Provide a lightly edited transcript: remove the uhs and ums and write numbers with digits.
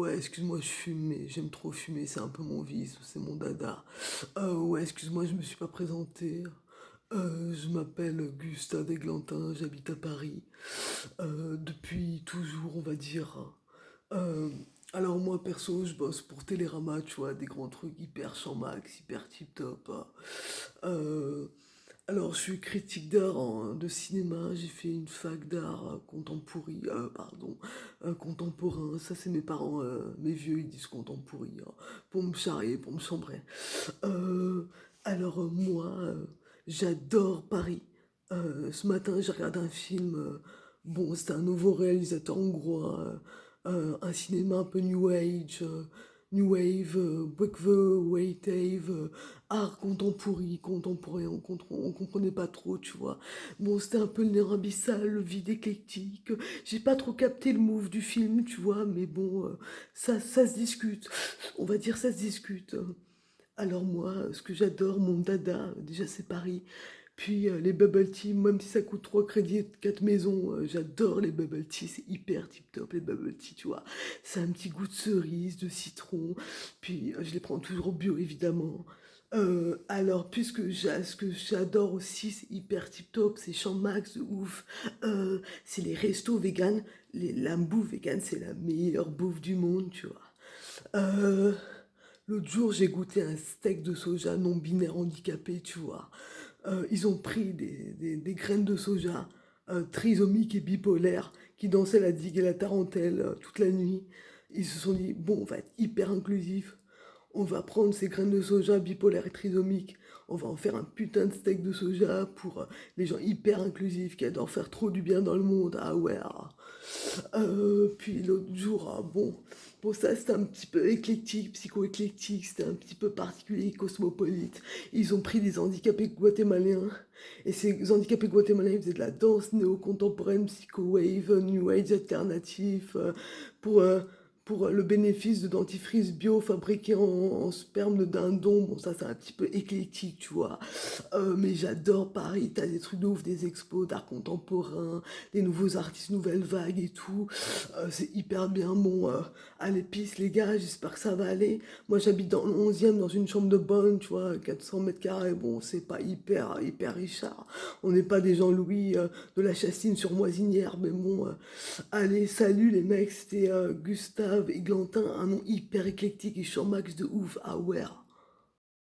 Ouais, excuse-moi, je fume, mais j'aime trop fumer, c'est un peu mon vice, c'est mon dada. Ouais, excuse-moi, je me suis pas présenté. Je m'appelle Gustave Eglantin, j'habite à Paris. Depuis toujours, on va dire. Euh, alors moi, perso, je bosse pour Télérama, tu vois, des grands trucs hyper champ max, hyper tip-top. Euh, alors, je suis critique d'art de cinéma. J'ai fait une fac d'art contemporain. Ça, c'est mes parents, mes vieux, ils disent contemporain, hein, pour me charrier, pour me chambrer. Euh, moi, j'adore Paris. Ce matin, j'ai regardé un film. Bon, c'était un nouveau réalisateur hongrois, un cinéma un peu New Age, New Wave, Breakthrough, Wave, art contemporain, on comprenait pas trop, tu vois. Bon, c'était un peu le néant abyssal, le vide éclectique. J'ai pas trop capté le move du film, tu vois, mais bon, ça se discute. On va dire ça se discute. Alors moi, ce que j'adore, mon dada, déjà c'est Paris. Puis les bubble tea, même si ça coûte 3 crédits et 4 maisons, j'adore les bubble tea, c'est hyper tip top les bubble tea, tu vois. C'est un petit goût de cerise, de citron, puis je les prends toujours bio évidemment. Alors, ce que j'adore aussi, c'est hyper tip top, c'est Champ Max de ouf. C'est les restos vegan, la bouffe vegan, c'est la meilleure bouffe du monde, tu vois. Euh, L'autre jour, j'ai goûté un steak de soja non binaire handicapé, tu vois. Ils ont pris des graines de soja trisomiques et bipolaires qui dansaient la digue et la tarentelle toute la nuit. Ils se sont dit, bon, on va être hyper inclusif. On va prendre ces graines de soja bipolaires et trisomiques. On va en faire un putain de steak de soja pour les gens hyper inclusifs qui adorent faire trop du bien dans le monde. Ah ouais. Puis l'autre jour, bon ça c'était un petit peu éclectique, psycho-éclectique, c'était un petit peu particulier, cosmopolite. Ils ont pris des handicapés guatémalens, et ces handicapés guatémalens ils faisaient de la danse néo-contemporaine, psycho-wave, new age alternatif, pour, euh, pour le bénéfice de dentifrice bio fabriqué en sperme de dindon. Bon ça c'est un petit peu éclectique, tu vois. Mais j'adore Paris, t'as des trucs de ouf, des expos d'art contemporain, des nouveaux artistes, nouvelles vagues et tout. C'est hyper bien. Bon, à l'épice, les gars, j'espère que ça va aller. Moi, j'habite dans le 11e, dans une chambre de bonne, tu vois, 400 mètres carrés. Bon, c'est pas hyper richard. On n'est pas des Jean-Louis de la Chastine sur Moisinière, mais bon, allez, salut les mecs, c'était Gustave Eglantin, un nom hyper éclectique et max de ouf. Ah ouais.